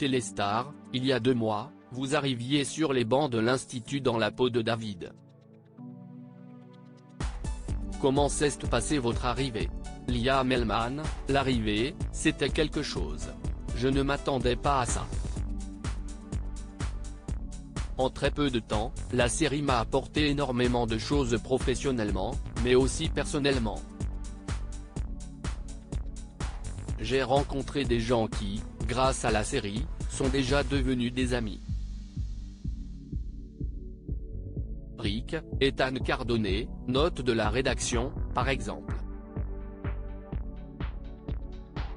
Téléstar, il y a 2 mois, vous arriviez sur les bancs de l'Institut dans la peau de David. Comment s'est passée votre arrivée? Liam Hellman, l'arrivée, c'était quelque chose. Je ne m'attendais pas à ça. En très peu de temps, la série m'a apporté énormément de choses professionnellement, mais aussi personnellement. J'ai rencontré des gens qui, grâce à la série, sont déjà devenus des amis. Rick, Ethan Cardone, note de la rédaction, par exemple.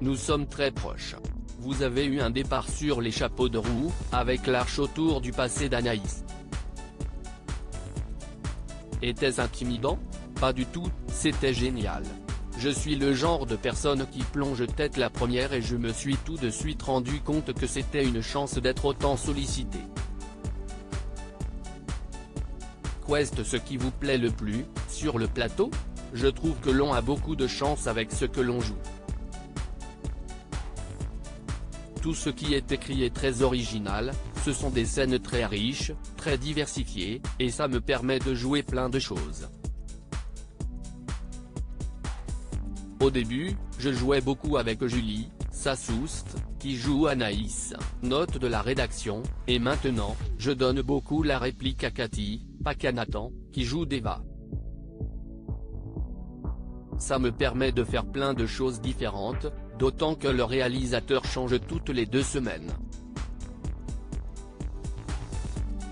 Nous sommes très proches. Vous avez eu un départ sur les chapeaux de roue, avec l'arche autour du passé d'Anaïs. Était-ce intimidant? Pas du tout, c'était génial. Je suis le genre de personne qui plonge tête la première et je me suis tout de suite rendu compte que c'était une chance d'être autant sollicité. Qu'est-ce ce qui vous plaît le plus, sur le plateau? Je trouve que l'on a beaucoup de chance avec ce que l'on joue. Tout ce qui est écrit est très original, ce sont des scènes très riches, très diversifiées, et ça me permet de jouer plein de choses. Au début, je jouais beaucoup avec Julie Sassoust, qui joue Anaïs, note de la rédaction, et maintenant, je donne beaucoup la réplique à Cathy Pakanatan, qui joue Deva. Ça me permet de faire plein de choses différentes, d'autant que le réalisateur change toutes les 2 semaines.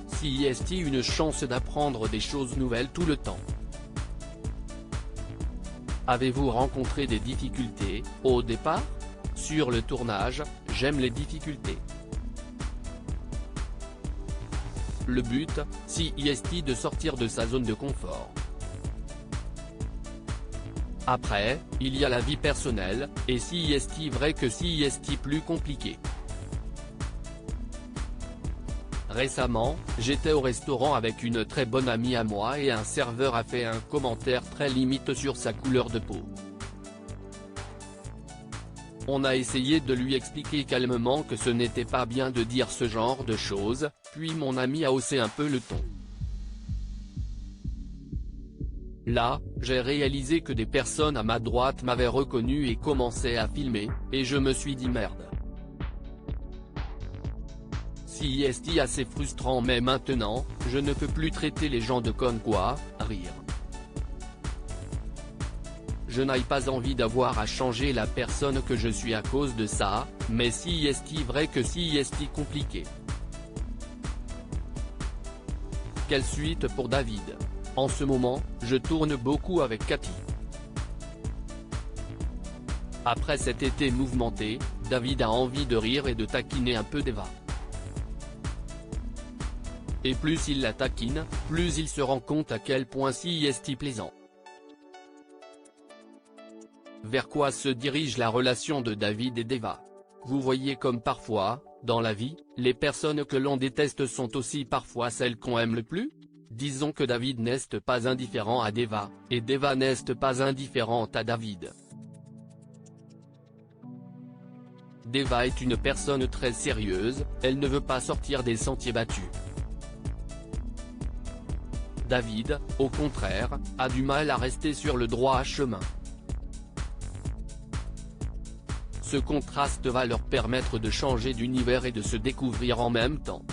Si est une chance d'apprendre des choses nouvelles tout le temps. Avez-vous rencontré des difficultés, au départ? Sur le tournage, j'aime les difficultés. Le but, si est de sortir de sa zone de confort. Après, il y a la vie personnelle, et si est vrai que si est plus compliqué. Récemment, j'étais au restaurant avec une très bonne amie à moi et un serveur a fait un commentaire très limite sur sa couleur de peau. On a essayé de lui expliquer calmement que ce n'était pas bien de dire ce genre de choses, puis mon ami a haussé un peu le ton. Là, j'ai réalisé que des personnes à ma droite m'avaient reconnu et commençaient à filmer, et je me suis dit merde. Si est assez frustrant mais maintenant, je ne peux plus traiter les gens de comme quoi, rire. Je n'ai pas envie d'avoir à changer la personne que je suis à cause de ça, mais si est vrai que si est compliqué. Quelle suite pour David? En ce moment, je tourne beaucoup avec Cathy. Après cet été mouvementé, David a envie de rire et de taquiner un peu Deva. Et plus il la taquine, plus il se rend compte à quel point si est plaisant. Vers quoi se dirige la relation de David et Deva? Vous voyez comme parfois, dans la vie, les personnes que l'on déteste sont aussi parfois celles qu'on aime le plus? Disons que David n'est pas indifférent à Deva, et Deva n'est pas indifférente à David. Deva est une personne très sérieuse, elle ne veut pas sortir des sentiers battus. David, au contraire, a du mal à rester sur le droit chemin. Ce contraste va leur permettre de changer d'univers et de se découvrir en même temps.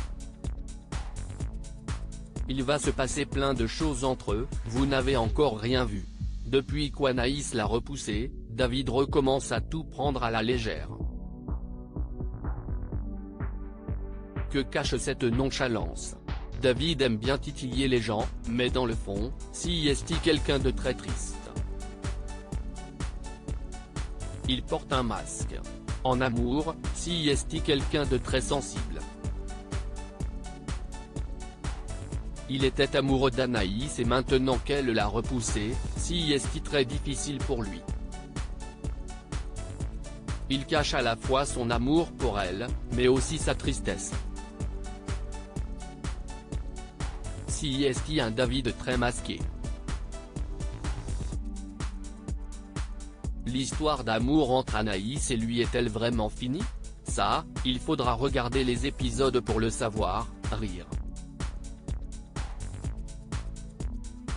Il va se passer plein de choses entre eux, vous n'avez encore rien vu. Depuis qu'Anaïs l'a repoussé, David recommence à tout prendre à la légère. Que cache cette nonchalance? David aime bien titiller les gens, mais dans le fond, si est quelqu'un de très triste. Il porte un masque. En amour, si est quelqu'un de très sensible. Il était amoureux d'Anaïs et maintenant qu'elle l'a repoussé, si est très difficile pour lui. Il cache à la fois son amour pour elle, mais aussi sa tristesse. Si est un David très masqué. L'histoire d'amour entre Anaïs et lui est-elle vraiment finie? ça, il faudra regarder les épisodes pour le savoir, rire.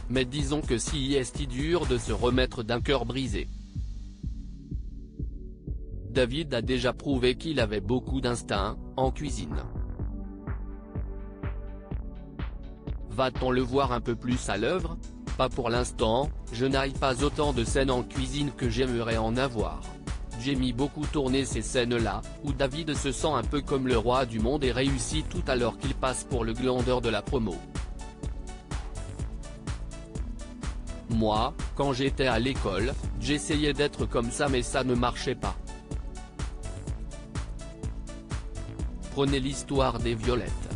Mais disons que si est dur de se remettre d'un cœur brisé. David a déjà prouvé qu'il avait beaucoup d'instinct, en cuisine. Va-t-on le voir un peu plus à l'œuvre? Pas pour l'instant, je n'arrive pas autant de scènes en cuisine que j'aimerais en avoir. J'ai mis beaucoup tourner ces scènes-là, où David se sent un peu comme le roi du monde et réussit tout alors qu'il passe pour le glandeur de la promo. Moi, quand j'étais à l'école, j'essayais d'être comme ça mais ça ne marchait pas. Prenez l'histoire des Violettes.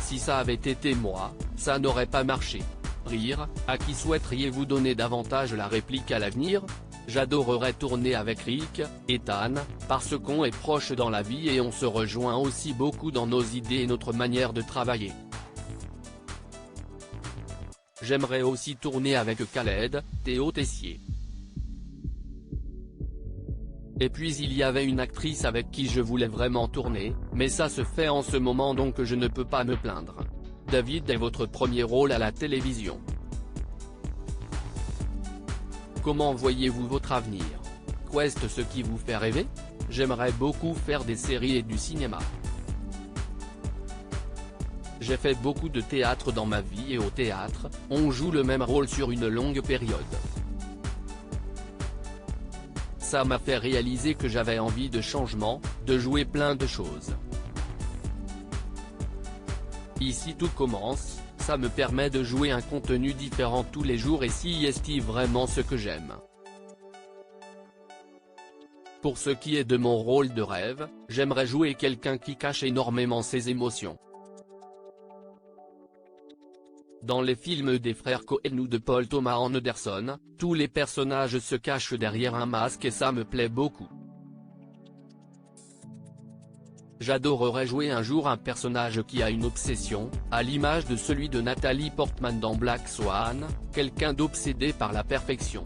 Si ça avait été moi, ça n'aurait pas marché. Rire, à qui souhaiteriez-vous donner davantage la réplique à l'avenir? J'adorerais tourner avec Rick, Ethan, parce qu'on est proche dans la vie et on se rejoint aussi beaucoup dans nos idées et notre manière de travailler. J'aimerais aussi tourner avec Khaled, Théo Tessier. Et puis il y avait une actrice avec qui je voulais vraiment tourner, mais ça se fait en ce moment donc je ne peux pas me plaindre. David est votre premier rôle à la télévision. Comment voyez-vous votre avenir? Qu'est-ce ce qui vous fait rêver? J'aimerais beaucoup faire des séries et du cinéma. J'ai fait beaucoup de théâtre dans ma vie et au théâtre, on joue le même rôle sur une longue période. Ça m'a fait réaliser que j'avais envie de changement, de jouer plein de choses. Ici tout commence, ça me permet de jouer un contenu différent tous les jours et si est vraiment ce que j'aime. Pour ce qui est de mon rôle de rêve, j'aimerais jouer quelqu'un qui cache énormément ses émotions. Dans les films des frères Coen ou de Paul Thomas Anderson, tous les personnages se cachent derrière un masque et ça me plaît beaucoup. J'adorerais jouer un jour un personnage qui a une obsession, à l'image de celui de Nathalie Portman dans Black Swan, quelqu'un d'obsédé par la perfection.